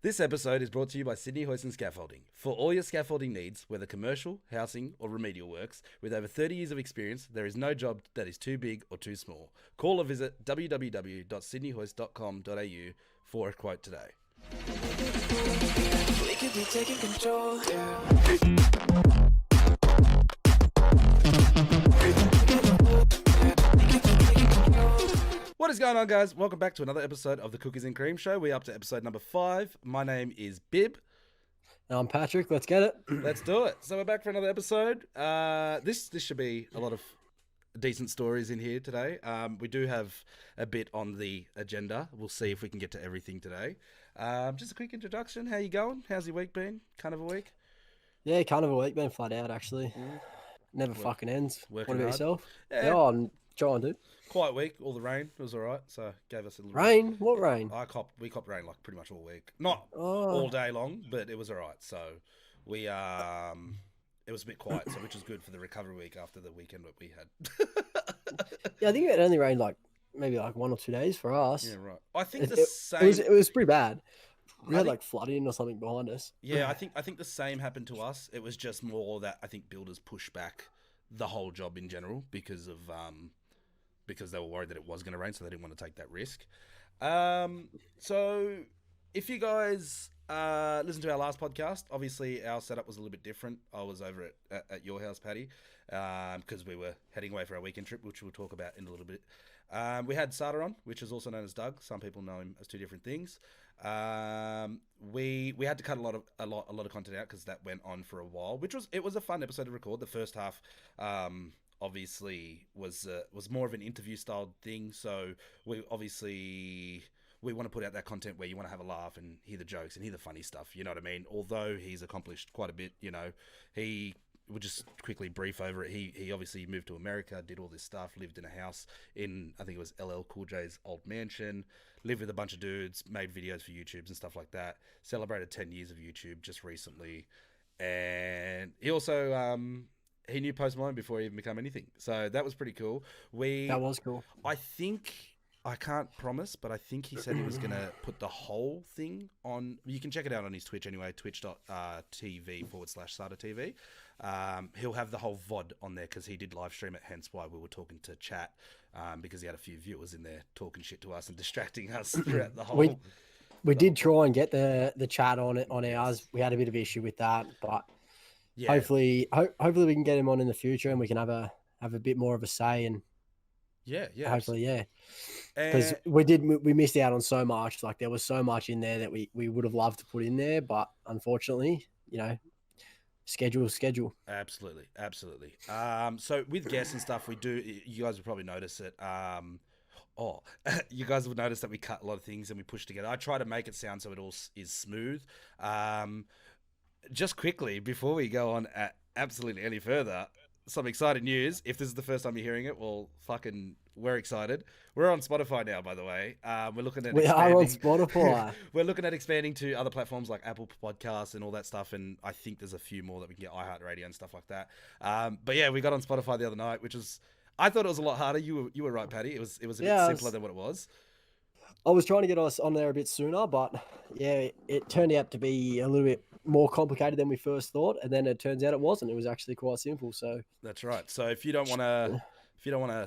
This episode is brought to you by Sydney Hoist and Scaffolding. For all your scaffolding needs, whether commercial, housing, or remedial works, with over 30 years of experience, there is no job that is too big or too small. Call or visit www.sydneyhoist.com.au for a quote today. We could be taking control, What is going on, guys? Welcome back to another episode of the Cookies and Cream Show. We're up to episode number 5. My name is Bib. And I'm Patrick. Let's get it. Let's do it. So we're back for another episode. This should be a lot of decent stories in here today. We do have a bit on the agenda. We'll see if we can get to everything today. Just a quick introduction. How you going? How's your week been? Kind of a week? Yeah, kind of a week. Been flat out, actually. Never fucking ends. What about hard. yourself? Yeah. I'm trying, dude. Quiet week. All the rain. It was all right. So gave us a little Rain? What rain? We copped rain like pretty much all week. Not all day long, but it was all right. So we it was a bit quiet, so which was good for the recovery week after the weekend that we had. Yeah, I think it only rained like maybe like 1 or 2 days for us. Yeah, right. I think it was pretty bad. We had like flooding or something behind us. Yeah, I think the same happened to us. It was just more that I think builders pushed back the whole job in general because they were worried that it was going to rain, so they didn't want to take that risk. So if you guys listen to our last podcast, obviously our setup was a little bit different. I was over at your house, Paddy, because we were heading away for our weekend trip, which we'll talk about in a little bit. We had Sada on, which is also known as Doug. Some people know him as two different things. We had to cut a lot of content out because that went on for a while, it was a fun episode to record. The first half, obviously was more of an interview style thing. So we want to put out that content where you want to have a laugh and hear the jokes and hear the funny stuff. You know what I mean? Although he's accomplished quite a bit, we'll just quickly brief over it. He obviously moved to America, did all this stuff, lived in a house in, I think it was LL Cool J's old mansion, lived with a bunch of dudes, made videos for YouTubes and stuff like that, celebrated 10 years of YouTube just recently. And he also, he knew Post Malone before he even became anything. So that was pretty cool. That was cool. I can't promise, but I think he said he was going to put the whole thing on. You can check it out on his Twitch anyway, twitch.tv/SadaTV. He'll have the whole VOD on there because he did live stream it, hence why we were talking to chat, because he had a few viewers in there talking shit to us and distracting us throughout the whole... We did try and get the chat on ours. We had a bit of issue with that, but yeah. Hopefully we can get him on in the future and we can have a bit more of a say and hopefully, yeah. Because we missed out on so much. Like there was so much in there that we would have loved to put in there, but unfortunately, schedule. Absolutely. So with guests and stuff, you guys will probably notice it. You guys will notice that we cut a lot of things and we push together. I try to make it sound so it all is smooth. Just quickly, before we go on absolutely any further, some exciting news. If this is the first time you're hearing it, well, we're excited. We're on Spotify now, by the way. We're looking at We are on Spotify. We're looking at expanding to other platforms like Apple Podcasts and all that stuff, and I think there's a few more that we can get, iHeartRadio and stuff like that. But yeah, we got on Spotify the other night, which was... I thought it was a lot harder. You were right, Paddy. It was a bit simpler than what it was. I was trying to get us on there a bit sooner, but yeah, it turned out to be a little bit more complicated than we first thought, and then it turns out it wasn't. It was actually quite simple. So that's right. So if you don't want to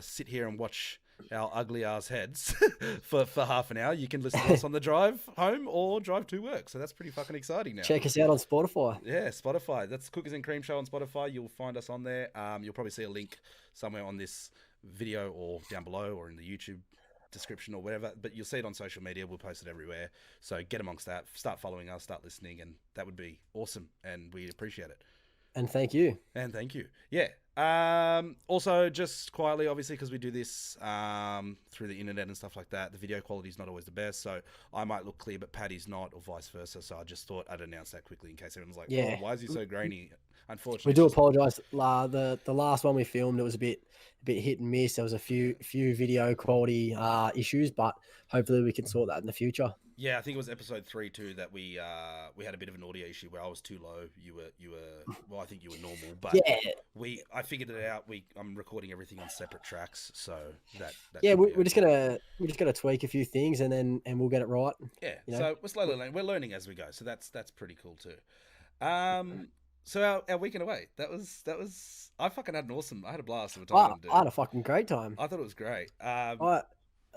sit here and watch our ugly ass heads for half an hour, you can listen to us on the drive home or drive to work. So that's pretty fucking exciting now. Check us out on Spotify. Yeah, Spotify. That's Cookies and Cream Show on Spotify. You'll find us on there. You'll probably see a link somewhere on this video or down below or in the YouTube description or whatever, but you'll see it on social media. We'll post it everywhere. So get amongst that, start following us, start listening, and that would be awesome. And we appreciate it. And thank you. Yeah. Also, just quietly, obviously, because we do this through the internet and stuff like that, the video quality is not always the best. So I might look clear, but Paddy's not, or vice versa. So I just thought I'd announce that quickly in case everyone's like, "Oh, why is he so grainy?" Unfortunately, we do apologize. The last one we filmed, it was a bit hit and miss. There was a few video quality issues, but hopefully we can sort that in the future. Yeah, I think it was episode 3 too that we had a bit of an audio issue where I was too low. You were well, I think you were normal, but Yeah, I figured it out. I'm recording everything on separate tracks, so that yeah. should be We're just okay. we're just gonna tweak a few things and we'll get it right. Yeah. You know, So we're slowly learning. We're learning as we go. So that's pretty cool too. So our weekend away. That was. I fucking had an awesome. I had a blast of a time, dude. I had a fucking great time. I thought it was great. I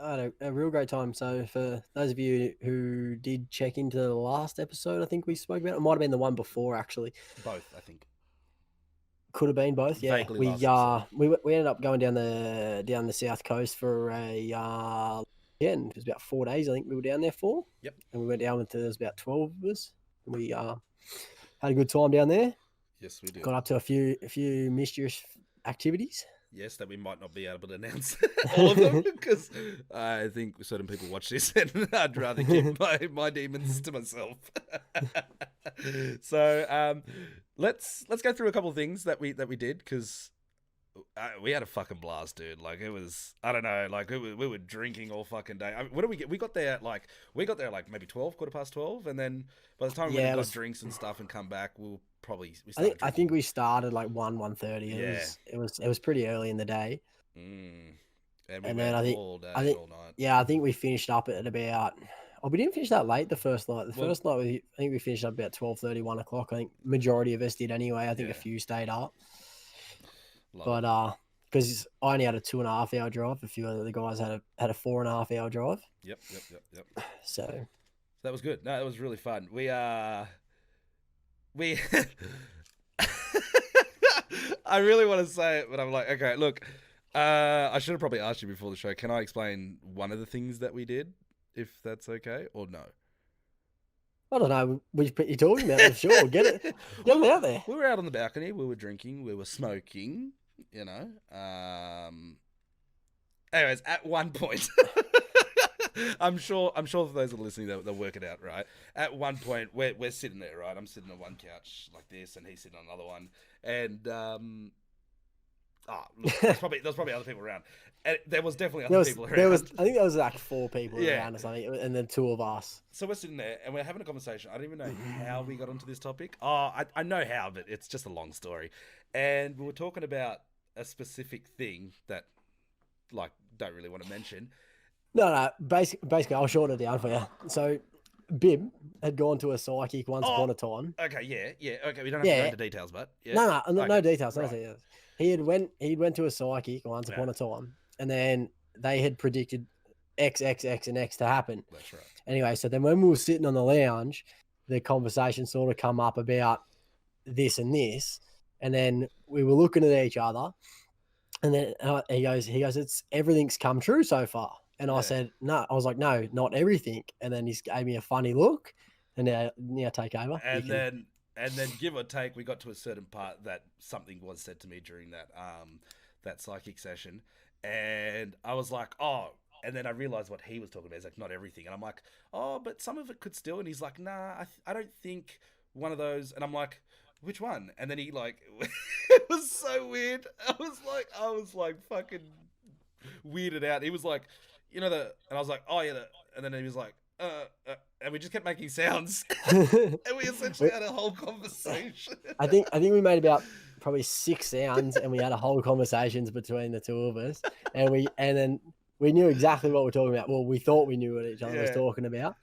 had a real great time. So for those of you who did check into the last episode, I think we spoke about it. Might have been the one before, actually. Both, I think. Could have been both. Yeah, Vaguely last we ended up going down the south coast for a weekend. It was about 4 days. I think we were down there for. Yep. And we went down there was about 12 of us. And we had a good time down there. Yes, we did. Got up to a few mischievous activities. Yes, that we might not be able to announce all of them because I think certain people watch this and I'd rather keep my demons to myself. So let's go through a couple of things that we did because we had a fucking blast, dude. Like it was, I don't know, like we were drinking all fucking day. I mean, what did we get? We got there at like maybe 12, 12:15, and then by the time we got drinks and stuff and come back, I think we started like 1:30. Yeah. It was pretty early in the day. And then I think all night. Yeah, I think we finished up at about. Oh, we didn't finish that late the first night. First night, I think we finished up about 12:30, 1 o'clock. I think majority of us did anyway. I think a few stayed up. But because I only had a 2.5 hour drive, a few of the guys had a 4.5 hour drive. Yep. So that was good. No, it was really fun. We I really want to say it, but I'm like, okay, look, I should have probably asked you before the show. Can I explain one of the things that we did, if that's okay, or no? I don't know which bit you're talking about. Sure, get it out there. We were out on the balcony. We were drinking. We were smoking. You know. Anyways, at one point, I'm sure for those that are listening, they'll work it out, right? At one point, we're sitting there, right? I'm sitting on one couch like this, and he's sitting on another one, and look, there's probably other people around. And there was definitely other people around. I think there was like 4 people around or something, and then 2 of us. So we're sitting there and we're having a conversation. I don't even know how we got onto this topic. I know how, but it's just a long story. And we were talking about a specific thing that, like, don't really want to mention. No. Basically, I'll shorten it down for you. So, Bib had gone to a psychic once upon a time. Okay, yeah. Okay, we don't have to go into details, but yeah. No details. Right. No details. He went to a psychic once upon a time, and then they had predicted X, and X to happen. That's right. Anyway, so then when we were sitting on the lounge, the conversation sort of come up about this and this, and then we were looking at each other, and then he goes, it's everything's come true so far. And I said, no, I was like, no, not everything. And then he gave me a funny look, and now take over. And then give or take, we got to a certain part that something was said to me during that psychic session. And I was like, oh, and then I realized what he was talking about. He's like, not everything. And I'm like, oh, but some of it could still. And he's like, nah, I don't think one of those. And I'm like, which one? And then he like, it was so weird. I was like fucking weirded out. He was like, you know, and I was like, oh yeah. And then he was like, and we just kept making sounds. And we essentially had a whole conversation. I think we made about probably 6 sounds, and we had a whole conversations between the 2 of us, and then we knew exactly what we're talking about. Well, we thought we knew what each other was talking about.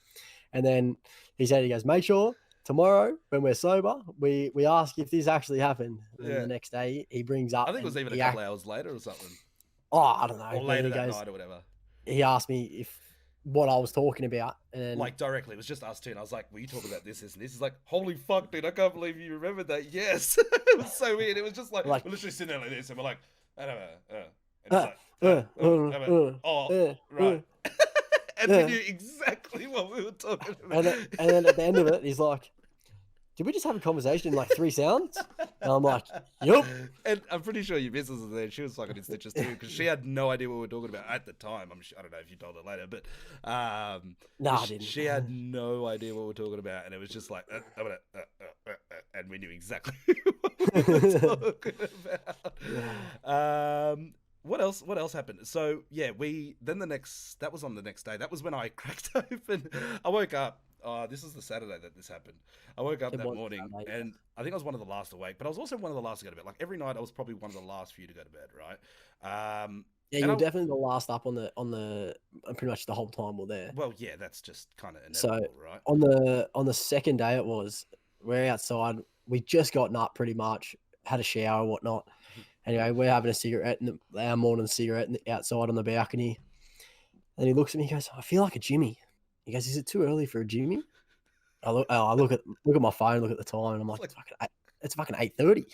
And then he goes, make sure tomorrow when we're sober, we ask if this actually happened. And the next day he brings up, I think it was even a couple hours later or something. Oh, I don't know. Or later that night or whatever. He asked me what I was talking about, and like directly, it was just us two, and I was like, "Were you talking about this, and this?" He's like, "Holy fuck, dude! I can't believe you remembered that." Yes, it was so weird. It was just like we're literally sitting there like this, and we're like, "I don't know." Right. And we knew exactly what we were talking about. And then at the end of it, he's like, did we just have a conversation in like 3 sounds? And I'm like, yup. And I'm pretty sure your missus was there. She was fucking in stitches too, because she had no idea what we were talking about at the time. I don't know if you told her later, but no, I didn't. She had no idea what we were talking about, and it was just like, and we knew exactly what we were talking about. what else? What else happened? So yeah, that was on the next day. That was when I cracked open. I woke up. This is the Saturday that this happened. I woke up that morning, and I think I was one of the last awake, but I was also one of the last to go to bed. Like every night, I was probably one of the last few to go to bed, right? Yeah, you're definitely the last up on the pretty much the whole time we're there. Well, yeah, that's just kind of inevitable, right? On the second day, we're outside. We just gotten up pretty much, had a shower, whatnot. Anyway, we're having a cigarette, our morning cigarette outside on the balcony. And he looks at me, he goes, "I feel like a Jimmy." He goes, "Is it too early for a Jimmy?" I look at my phone, look at the time, and I'm like, it's fucking 8:30.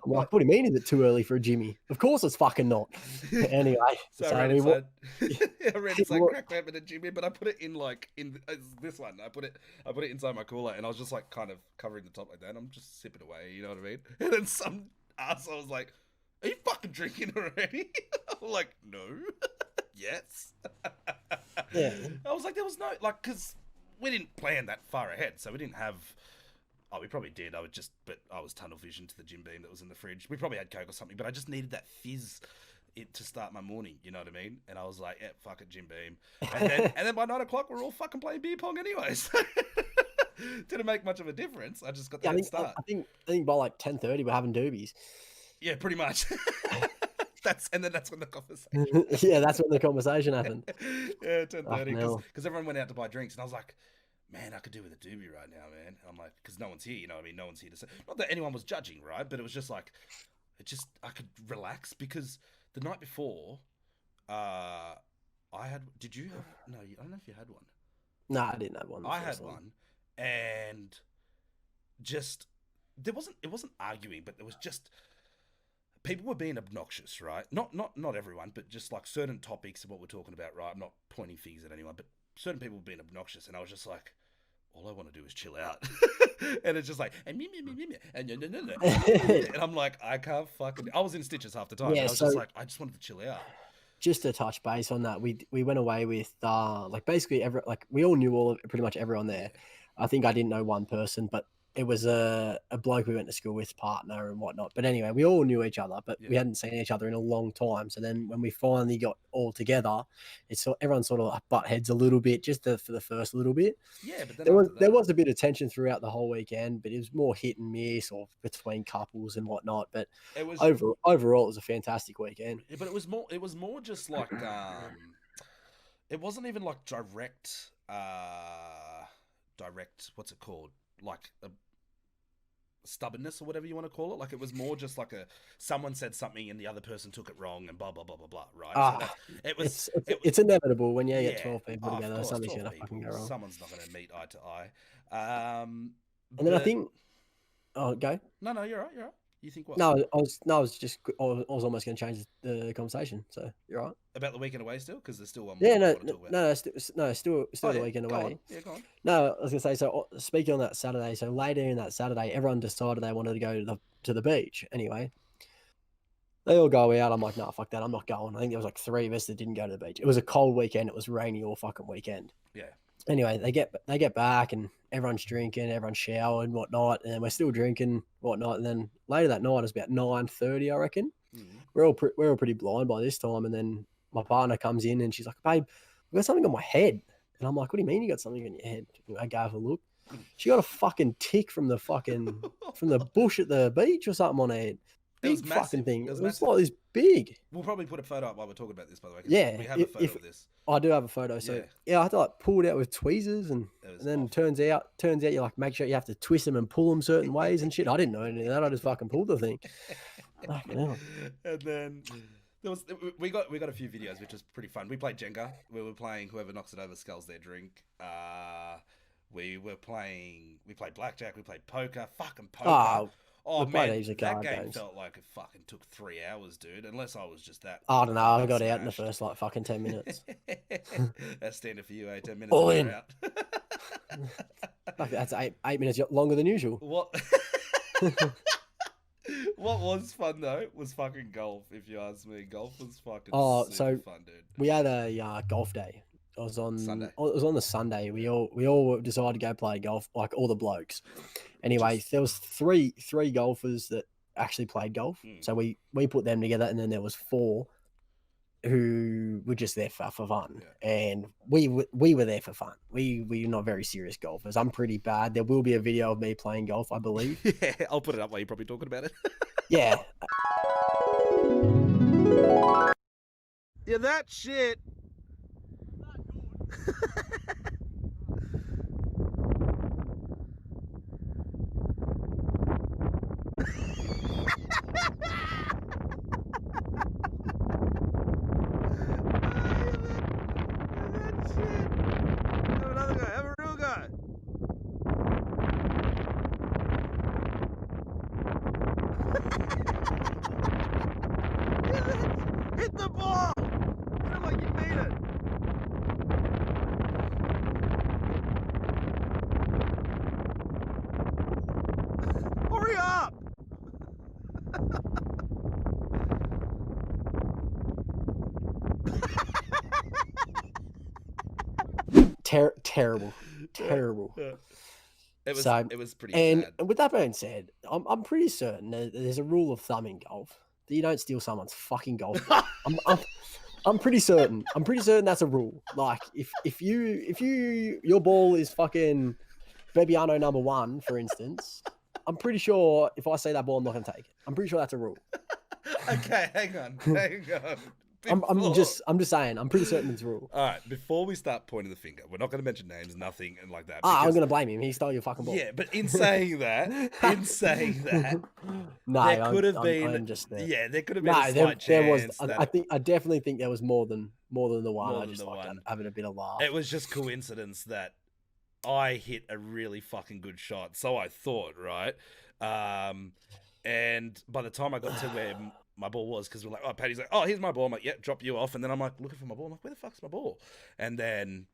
I'm like, "What do you mean? Is it too early for a Jimmy?" Of course, it's fucking not. Anyway, so I ran inside. I ran inside, cracked open a Jimmy, but I put it in this one. I put it inside my cooler, and I was just like kind of covering the top like that. And I'm just sipping away, you know what I mean? And then some asshole was like, "Are you fucking drinking already?" I'm like, "No." Yes. Yeah. I was like, there was no, like, because we didn't plan that far ahead, so we didn't have. Oh, we probably did. But I was tunnel vision to the Jim Beam that was in the fridge. We probably had Coke or something, but I just needed that fizz to start my morning. You know what I mean? And I was like, yeah, fuck it, Jim Beam. And then by 9 o'clock, we're all fucking playing beer pong anyways. Didn't make much of a difference. I just got the head start. I think by like 10:30 we're having doobies. Yeah, pretty much. That's when the conversation. Yeah, that's when the conversation happened. Yeah, 10:30 because everyone went out to buy drinks, and I was like, "Man, I could do with a doobie right now, man." And I'm like, because no one's here, you know what I mean? No one's here to say. Not that anyone was judging, right? But it was just like, I could relax because the night before, I had. Did you have? No, I don't know if you had one. No, I didn't have one. I had one, and just it wasn't arguing, but there was just. People were being obnoxious, right? Not everyone, but just like certain topics of what we're talking about, right? I'm not pointing fingers at anyone, but certain people were being obnoxious, and I was just like, all I want to do is chill out. And it's just like, and I'm like, I can't fucking. I was in stitches half the time. Yeah, I was just like, I just wanted to chill out. Just to touch base on that, we went away with like basically we all knew pretty much everyone there. I think I didn't know one person, but it was a bloke we went to school with, partner and whatnot. But anyway, we all knew each other, but we hadn't seen each other in a long time. So then when we finally got all together, everyone sort of butt heads a little bit, just for the first little bit. Yeah, but there was a bit of tension throughout the whole weekend, but it was more hit and miss or between couples and whatnot. But it was overall, it was a fantastic weekend. Yeah, but it was more just like it wasn't even like direct. What's it called? Like a stubbornness or whatever you want to call it. Like it was more just like someone said something and the other person took it wrong and blah blah blah blah blah. Right? So it's inevitable when you get 12 people together. Something's gonna fucking go wrong. Someone's not gonna meet eye to eye. And then I think. Oh, go. No, you're right. You're right. You think what? No, I was almost going to change the conversation. So you're right. About the weekend away still, because there's still one more. Yeah, still the weekend away. Yeah, go on. No, I was going to say. So speaking on that Saturday, so later in that Saturday, everyone decided they wanted to go to the beach. Anyway, they all go out. I'm like, no, fuck that. I'm not going. I think there was like 3 of us that didn't go to the beach. It was a cold weekend. It was rainy all fucking weekend. Yeah. Anyway, they get back and everyone's drinking, everyone's showered and whatnot, and we're still drinking whatnot. And then later that night, it was about 9:30, I reckon. Mm-hmm. We're all pretty blind by this time. And then my partner comes in and she's like, "Babe, I've got something on my head." And I'm like, "What do you mean you got something on your head?" I gave her a look. She got a fucking tick from the bush at the beach or something on her head. Big fucking thing. It was like this big. We'll probably put a photo up while we're talking about this, by the way. Yeah, we have a photo of this. I do have a photo. So yeah I had to like pull it out with tweezers, and then turns out you like make sure you have to twist them and pull them certain ways and shit. I didn't know any of that. I just fucking pulled the thing. And then we got a few videos, which was pretty fun. We played Jenga. We were playing whoever knocks it over sculls their drink. We played blackjack. We played poker. Fucking poker. Oh man, that game felt like it fucking took 3 hours, dude. Unless I was just that. I don't know. I got out in the first like fucking 10 minutes. That's standard for you, 10 minutes. All in. That's eight minutes longer than usual. What? What was fun though was fucking golf. If you ask me, golf was fucking super fun, dude. We had a golf day. It was on Sunday. It was on the Sunday. We all decided to go play golf, like all the blokes. Anyway, there was three golfers that actually played golf. So we put them together, and then there was 4 who were just there for fun, and we were there for fun. We're not very serious golfers. I'm pretty bad. There will be a video of me playing golf, I believe. Yeah, I'll put it up while you're probably talking about it. Yeah. Yeah, that shit. Hit the ball! Hit it like you mean it! Hurry up! Terrible. It was pretty bad. And with that being said, I'm pretty certain there's a rule of thumb in golf that you don't steal someone's fucking golf ball. I'm pretty certain. I'm pretty certain that's a rule. Like if your ball is fucking Bebiano number 1, for instance, I'm pretty sure if I see that ball, I'm not gonna take it. I'm pretty sure that's a rule. Okay, hang on. I'm just saying. I'm pretty certain it's a rule. All right, before we start pointing the finger, we're not going to mention names, nothing, and like that. I'm going to blame him. He stole your fucking ball. Yeah, but in saying that, no, there could have been. There could have been a slight chance. I definitely think there was more than the one. I just like having a bit of laugh. It was just coincidence that I hit a really fucking good shot, so I thought, right? And by the time I got to where my ball was, because we're like, oh, Paddy's like, oh, here's my ball. I'm like, yeah, drop you off. And then I'm like, looking for my ball. I'm like, where the fuck's my ball? And then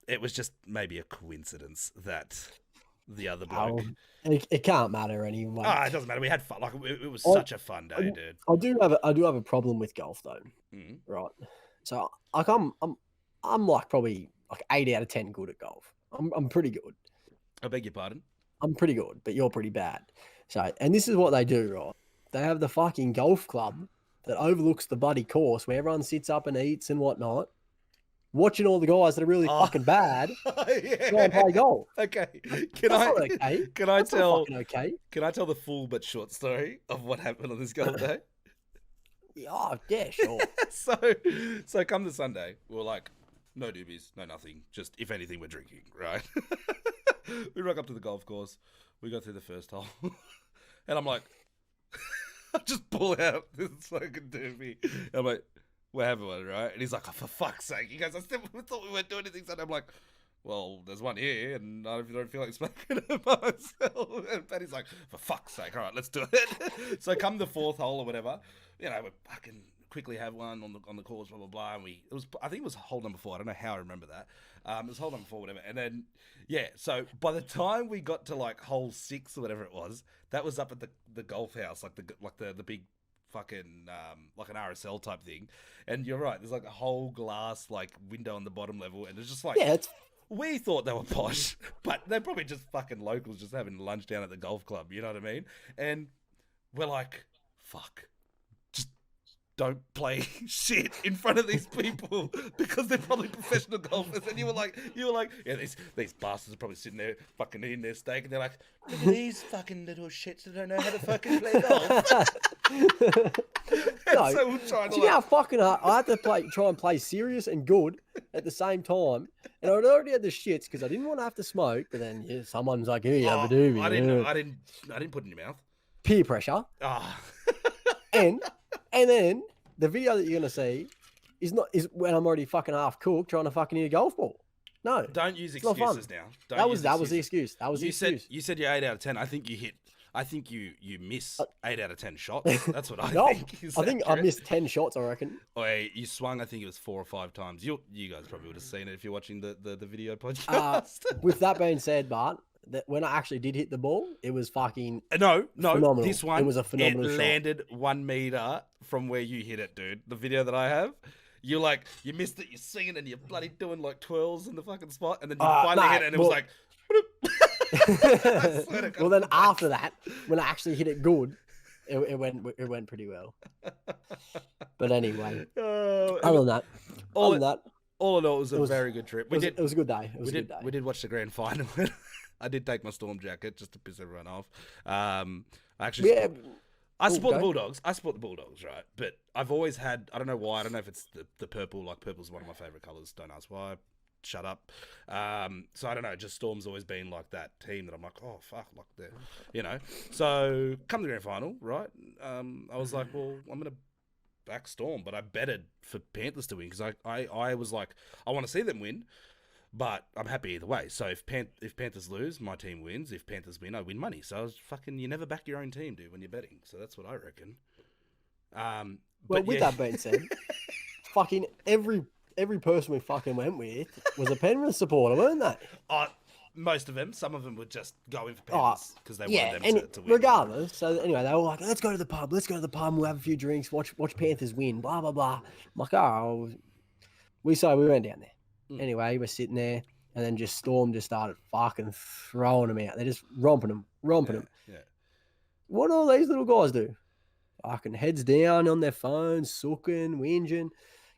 it was just maybe a coincidence that the other bloke. It can't matter anyway. It doesn't matter. We had fun. Like it was such a fun day, dude. I do have a problem with golf though. Right. So like I'm like probably like 8 out of 10 good at golf. I'm pretty good. I beg your pardon? I'm pretty good, but you're pretty bad. So, and this is what they do, right? They have the fucking golf club that overlooks the bloody course where everyone sits up and eats and whatnot, watching all the guys that are really fucking bad go and play golf. Okay. Can I tell the full but short story of what happened on this golf day? Oh, yeah, sure. So come to Sunday, we're like, no doobies, no nothing. Just, if anything, we're drinking, right? We rock up to the golf course. We go through the first hole. And I'm like, I just pull out this fucking doobie. And I'm like, we're having one, right? And he's like, oh, for fuck's sake. He goes, I thought we weren't doing anything. So I'm like, well, there's one here, and I don't feel like smoking it by myself. And Patty's like, for fuck's sake, all right, let's do it. So come the fourth hole or whatever, you know, we fucking quickly have one on the course, blah blah blah. And I think it was hole number 4. I don't know how I remember that. It was hole number 4, whatever. And then so by the time we got to like hole 6 or whatever it was, that was up at the golf house, like the big fucking like an RSL type thing. And you're right, there's like a whole glass like window on the bottom level, and it's just like we thought they were posh, but they're probably just fucking locals just having lunch down at the golf club, you know what I mean? And we're like, fuck, just don't play shit in front of these people because they're probably professional golfers. And you were like, yeah, these bastards are probably sitting there fucking eating their steak, and they're like, look at these fucking little shits that don't know how to fucking play golf. No, so we're trying to do you know how fucking hard I had to try and play serious and good at the same time, and I'd already had the shits because I didn't want to have to smoke. But then someone's like, "Here you have a doobie." I didn't put it in your mouth. Peer pressure. And then the video that you're gonna see is when I'm already fucking half cooked trying to fucking hit a golf ball. No, don't use excuses now. That was the excuse. That was the excuse. You said you're 8 out of 10. I think you miss 8 out of 10 shots. That's what I think. I think I missed 10 shots, I reckon. You swung, I think it was 4 or 5 times. You guys probably would have seen it if you're watching the video podcast. With that being said, Bart, that when I actually did hit the ball, it was fucking phenomenal. This one, it was a phenomenal shot. Landed 1 meter from where you hit it, dude. The video that I have. You missed it, you're singing and you're bloody doing like twirls in the fucking spot, and then you finally hit it and it was like... Well, then after that, when I actually hit it good, it went pretty well. But anyway, all other than that, all in all, it was a very good trip. It was a good day. We did watch the grand final. I did take my Storm jacket just to piss everyone off. I support the Bulldogs. Right? But I've always had, I don't know why, I don't know if it's the purple, like purple's one of my favourite colours, don't ask why, shut up. So I don't know, just Storm's always been like that team that I'm like, oh, fuck, like that, you know. So come to the grand final, right? I was like, well, I'm going to back Storm, but I betted for Panthers to win because I was like, I want to see them win. But I'm happy either way. So if Panthers lose, my team wins. If Panthers win, I win money. So I was you never back your own team, dude, when you're betting. So that's what I reckon. Well, with that being said, fucking every person we fucking went with was a Penrith supporter, weren't they? Most of them. Some of them would just go in for Panthers because they wanted them to win. Regardless. So anyway, they were like, let's go to the pub. We'll have a few drinks. Watch Panthers win. Blah, blah, blah. I'm like, oh, we went down there. Anyway, we're sitting there, and then just Storm just started fucking throwing them out. They're just romping them. Yeah. What do all these little guys do? Fucking heads down on their phones, sucking, whinging,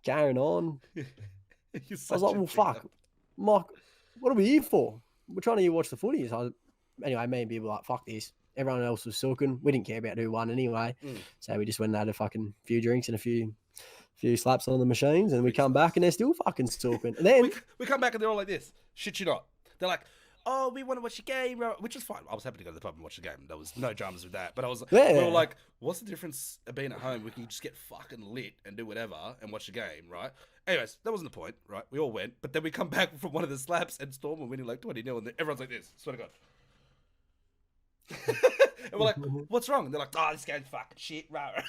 carrying on. I was like, well, fuck. Mike, what are we here for? We're trying to watch the footy. Anyway, me and people were like, fuck this. Everyone else was sucking. We didn't care about who won anyway. So we just went and had a fucking few drinks and a few slaps on the machines, and we come back and they're still fucking talking. And then we come back and they're all like this. Shit you not. They're like, oh, we want to watch the game, which is fine. I was happy to go to the pub and watch the game. There was no dramas with that. But we were like, what's the difference of being at home? We can just get fucking lit and do whatever and watch the game, right? Anyways, that wasn't the point, right? We all went, but then we come back from one of the slaps and Storm were winning like 20-0, and everyone's like this. Swear to God. And we're like, what's wrong? And they're like, oh, this game's fucking shit, right?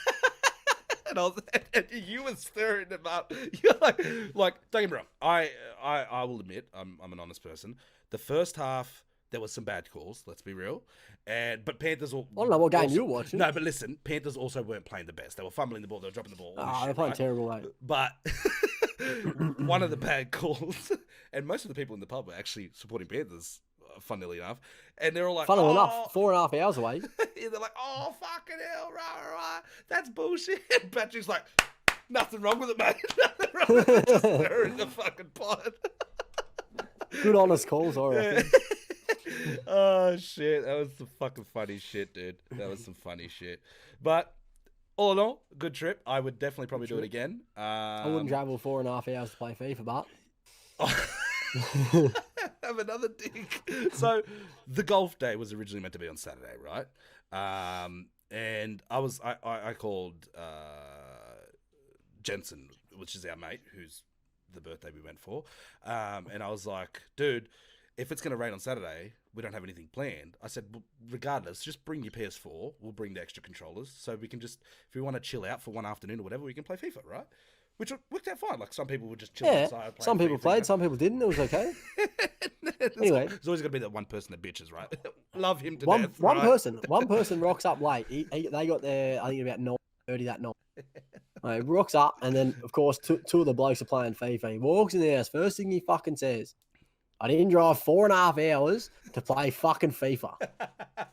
And you were stirring them up. You're like, don't get me wrong. I will admit, I'm an honest person. The first half, there was some bad calls. Let's be real. But Panthers all. I don't know what game you were watching. No, but listen, Panthers also weren't playing the best. They were fumbling the ball. They were dropping the ball. They're playing terrible, mate. But one of the bad calls, and most of the people in the pub were actually supporting Panthers, funnily enough, and they're all like, funnily enough, 4.5 hours away. Yeah, they're like, oh, fucking hell, rah, that's bullshit. Patrick's like, nothing wrong with it, mate. Nothing wrong with it. Just stirring the fucking pot. Good honest calls, I reckon. Oh, shit. That was some fucking funny shit, dude. That was some funny shit. But all in all, good trip. I would definitely probably do it again. I wouldn't travel 4.5 hours to play FIFA, but... Have another dig. So the golf day was originally meant to be on Saturday, right? And I called Jensen, which is our mate, who's the birthday we went for, and I was like, dude, if it's going to rain on Saturday, we don't have anything planned. I said, well, regardless, just bring your PS4. We'll bring the extra controllers, so we can just, if we want to chill out for one afternoon or whatever, we can play FIFA, right? Which worked out fine. Like, some people would just chill outside. Some people played, some people didn't. It was okay. Anyway. There's always going to be that one person that bitches, right? Love him to death. One person rocks up late. They got there, I think, about 9:30 that night. He rocks up, and then, of course, two of the blokes are playing FIFA. He walks in the house. First thing he fucking says, I didn't drive 4.5 hours to play fucking FIFA.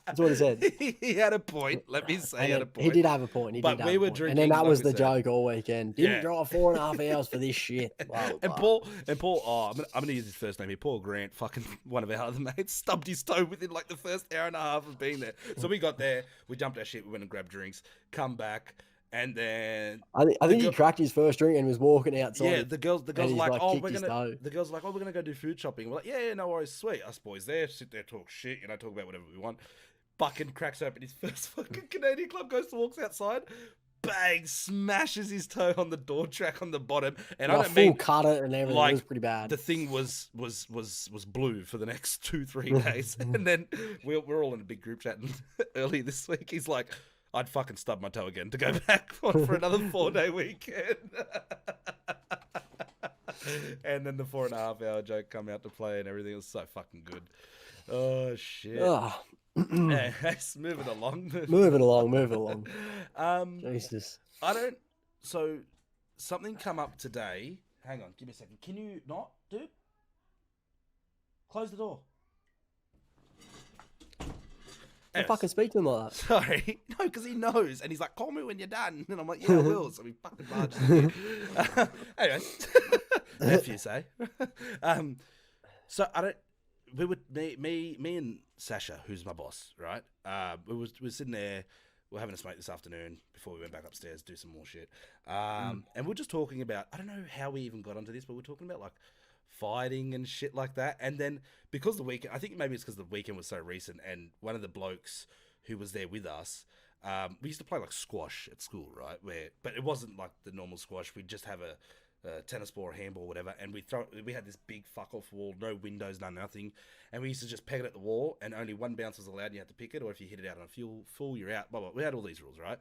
That's what he said. He had a point. Let me say, he had a point. He did have a point. But we were drinking. And then that was the joke all weekend. Didn't drive 4.5 hours for this shit. Blah, blah. And Paul. Oh, I'm gonna use his first name here. Paul Grant, fucking one of our other mates, stubbed his toe within like the first hour and a half of being there. So we got there. We dumped our shit. We went and grabbed drinks. Come back. And then I think he cracked his first drink and was walking outside. Yeah, the girls are like, we're gonna go do food shopping. We're like, yeah, no worries, sweet. Us boys there, sit there, talk shit, talk about whatever we want. Bucking cracks open his first fucking Canadian Club, walks outside, bang, smashes his toe on the door track on the bottom, and I don't mean cut it and everything. Like, it was pretty bad. The thing was blue for the next 2-3 days, and then we're all in a big group chat. And early this week, he's like, I'd fucking stub my toe again to go back for another 4-day weekend. And then the 4.5 hour joke come out to play and everything was so fucking good. Oh, shit. Hey, moving along. Moving along. Jesus. So, something come up today. Hang on, give me a second. Can you not, dude? Close the door. Don't fucking speak to him like that. Sorry. No, because he knows. And he's like, call me when you're done. And I'm like, yeah, I will. So we fucking barged in. Anyway. Nephew, say. So I don't... We were... Me and Sasha, who's my boss, right? We were sitting there. We were having a smoke this afternoon before we went back upstairs to do some more shit. And we're just talking about... I don't know how we even got onto this, but we're talking about, like, fighting and shit like that. And then because the weekend... I think maybe it's because the weekend was so recent, and one of the blokes who was there with us... we used to play, like, squash at school, right? But it wasn't, like, the normal squash. We'd just have a tennis ball or handball or whatever, and we had this big fuck off wall, no windows, nothing, and we used to just peg it at the wall, and only one bounce was allowed, and you had to pick it, or if you hit it out on a full, you're out, blah, blah. We had all these rules, right?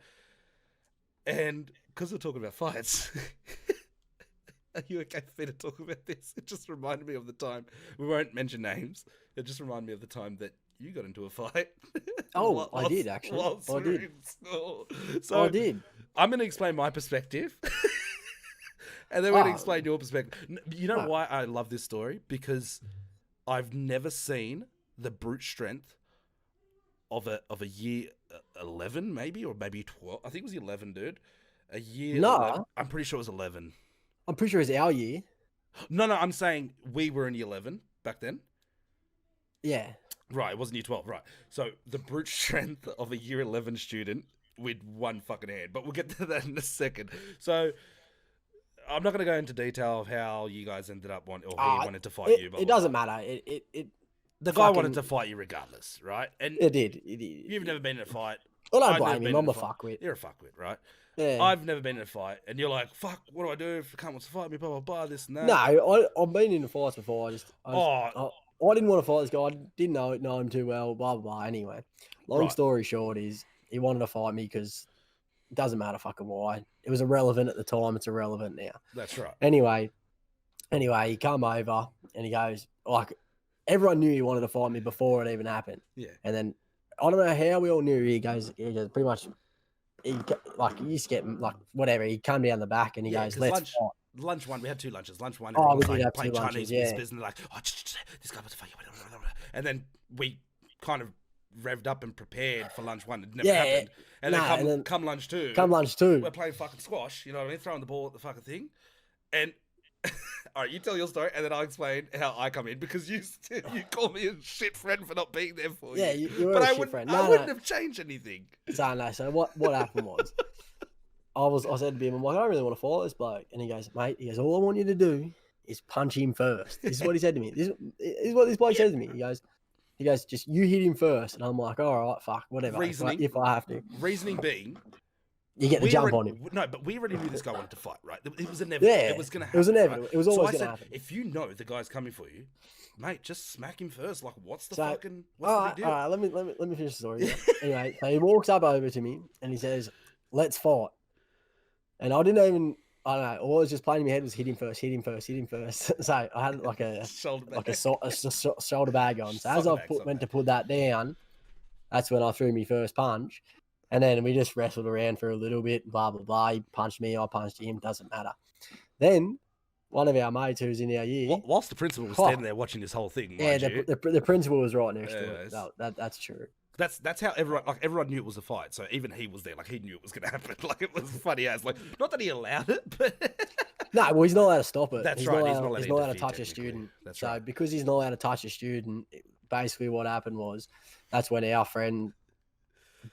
And because we're talking about fights, are you okay for me to talk about this? It just reminded me of the time, we won't mention names, it just reminded me of the time that you got into a fight. Oh, I did, actually. I did. So I did. I'm going to explain my perspective. And then we're going to explain your perspective. You know why I love this story? Because I've never seen the brute strength of a year 11, maybe, or maybe 12. I think it was 11, dude. A year. No. 11. I'm pretty sure it was 11. I'm pretty sure it's our year. No, I'm saying we were in year 11 back then. Yeah. Right, it wasn't year 12, right. So the brute strength of a year 11 student with one fucking hand. But we'll get to that in a second. So... I'm not going to go into detail of how you guys ended up he wanted to fight you. It doesn't matter. The guy wanted to fight you regardless, right? And it did. You've never been in a fight. Well, I don't blame him. I'm a fuckwit. You're a fuckwit, right? Yeah. I've never been in a fight, and you're like, "Fuck, what do I do if the cunt wants to fight me?" Blah blah blah. This and that. No, I've been in fights before. I didn't want to fight this guy. I didn't know him too well. Blah blah blah. Anyway, long story short is he wanted to fight me because. It doesn't matter fucking why. It was irrelevant at the time. It's irrelevant now. That's right. Anyway, he come over and he goes, like, everyone knew he wanted to fight me before it even happened. Yeah. And then, I don't know how we all knew. He goes pretty much, he used to get, like, whatever. He'd come down the back and he goes, let's fight. Lunch one, we had two lunches. Lunch one, we was did like have playing two Chinese lunches, yeah. business, like, this guy wants to fight you. And then we kind of revved up and prepared for lunch one. It never happened. And then come lunch two. We're playing fucking squash, you know what I mean? Throwing the ball at the fucking thing. And all right, you tell your story and then I'll explain how I come in because you call me a shit friend for not being there for you. Yeah, you were a shit friend. I wouldn't have changed anything. So what happened was I said to him, I'm like, I don't really want to fight this bloke. And he goes, mate, all I want you to do is punch him first. This is what he said to me. This is what this bloke says to me. He goes, just you hit him first. And I'm like, all right, fuck, whatever. Reasoning, if I have to. Reasoning being... You get the jump on him. No, but we already knew this guy wanted to fight, right? It was inevitable. Yeah, it was going to happen. It was inevitable. Right? It was always going to happen. If you know the guy's coming for you, mate, just smack him first. Like, what's the big deal? All right, let me finish the story. Anyway, so he walks up over to me and he says, let's fight. And I don't know, all I was just playing in my head was hit him first. So I had like a shoulder bag on. So as I went to put that down, that's when I threw my first punch. And then we just wrestled around for a little bit, blah, blah, blah. He punched me, I punched him, doesn't matter. Then one of our mates who's in our year... Whilst the principal was standing there watching this whole thing, the principal was right next to it. That's true. That's how everyone knew it was a fight. So even he was there, like he knew it was going to happen. Like it was funny as, like, not that he allowed it, but no, well, he's not allowed to stop it. That's he's right. Not he's not allowed to touch a student. That's so right. Because he's not allowed to touch a student, basically what happened was that's when our friend,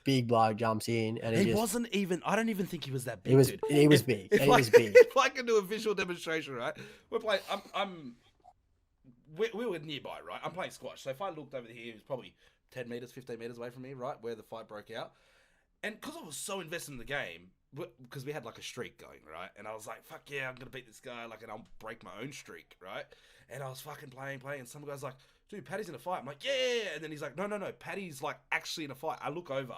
big bloke, jumps in and he wasn't even. I don't even think he was that big. He was big. He was big. If I can do a visual demonstration, right? We're playing. We were nearby, right? I'm playing squash. So if I looked over here, it was probably 10 meters, 15 meters away from me, right? Where the fight broke out. And because I was so invested in the game, because we had like a streak going, right? And I was like, fuck yeah, I'm going to beat this guy, like, and I'll break my own streak, right? And I was fucking playing, and some guy's like, dude, Paddy's in a fight. I'm like, yeah. And then he's like, no, Paddy's like actually in a fight. I look over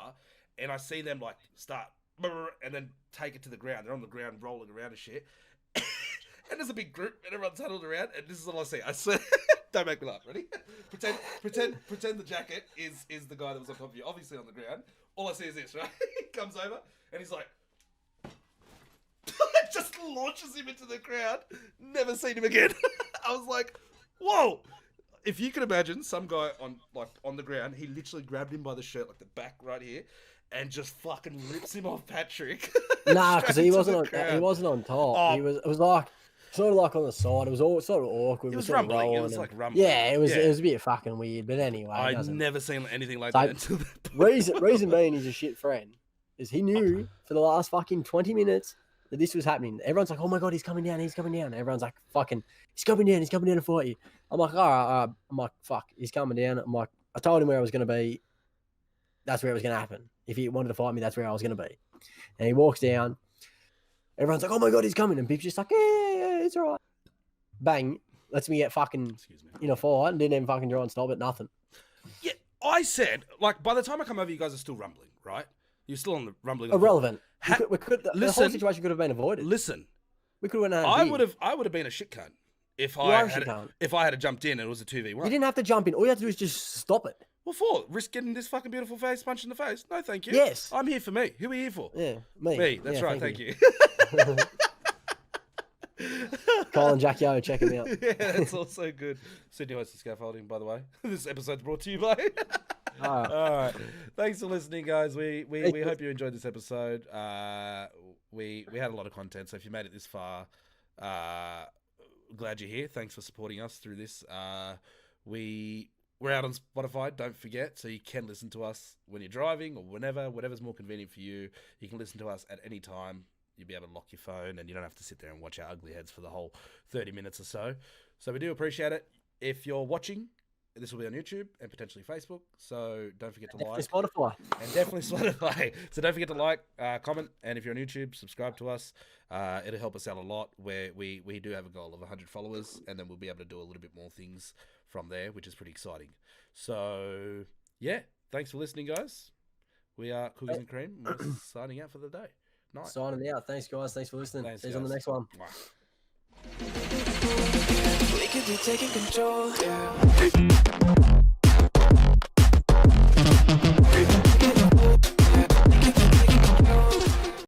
and I see them like start and then take it to the ground. They're on the ground rolling around and shit. And there's a big group and everyone's huddled around and this is all I see. I swear, don't make me laugh. Ready? Pretend the jacket is the guy that was on top of you, obviously on the ground. All I see is this, right? He comes over and he's like, just launches him into the crowd. Never seen him again. I was like, whoa. if you can imagine some guy on the ground, he literally grabbed him by the shirt, like the back right here, and just fucking rips him off Patrick. Nah, because he wasn't on top. Oh. It was like sort of like on the side. It was all sort of awkward. It was rumbling. It was like rumbling. Yeah, it was a bit fucking weird. But anyway, I'd never seen anything like that until that point. Reason being he's a shit friend is he knew for the last fucking 20 minutes that this was happening. Everyone's like, oh my God, he's coming down. Everyone's like, fucking, he's coming down to fight you. I'm like, all right. I'm like, fuck, he's coming down. I'm like, I told him where I was going to be. That's where it was going to happen. If he wanted to fight me, that's where I was going to be. And he walks down. Everyone's like, oh my God, he's coming. And Bib's just like, yeah, it's all right. Bang. Lets me get fucking in a fight and didn't even fucking try and stop it. Nothing. Yeah, I said, like, by the time I come over, you guys are still rumbling, right? You're still on the rumbling. Irrelevant. The whole situation could have been avoided. Listen. We could have went I would have been a shit cunt if I had jumped in and it was a 2v1. You didn't have to jump in. All you have to do is just stop it. What for? Risk getting this fucking beautiful face punched in the face? No, thank you. Yes. I'm here for me. Who are you here for? Yeah, me. Me. That's right. Thank you. Colin Jacko, check him out. Yeah, that's also good. Sydney Hoist Scaffolding, by the way. This episode's brought to you by. All right. Thanks for listening, guys. We hope you enjoyed this episode. We had a lot of content, so if you made it this far, glad you're here. Thanks for supporting us through this. We're out on Spotify, don't forget, so you can listen to us when you're driving or whatever's more convenient for you. You can listen to us at any time. You'll be able to lock your phone and you don't have to sit there and watch our ugly heads for the whole 30 minutes or so. So we do appreciate it. If you're watching, this will be on YouTube and potentially Facebook, so don't forget to like. Spotify. And definitely Spotify. So don't forget to like, comment, and if you're on YouTube, subscribe to us. It'll help us out a lot. Where we do have a goal of 100 followers, and then we'll be able to do a little bit more things from there, which is pretty exciting. So, yeah, thanks for listening, guys. We are Cookies and Cream. We're signing out for the day. Night. Signing out. Thanks, guys. Thanks for listening. See you on the next one. We could be taking control, yeah.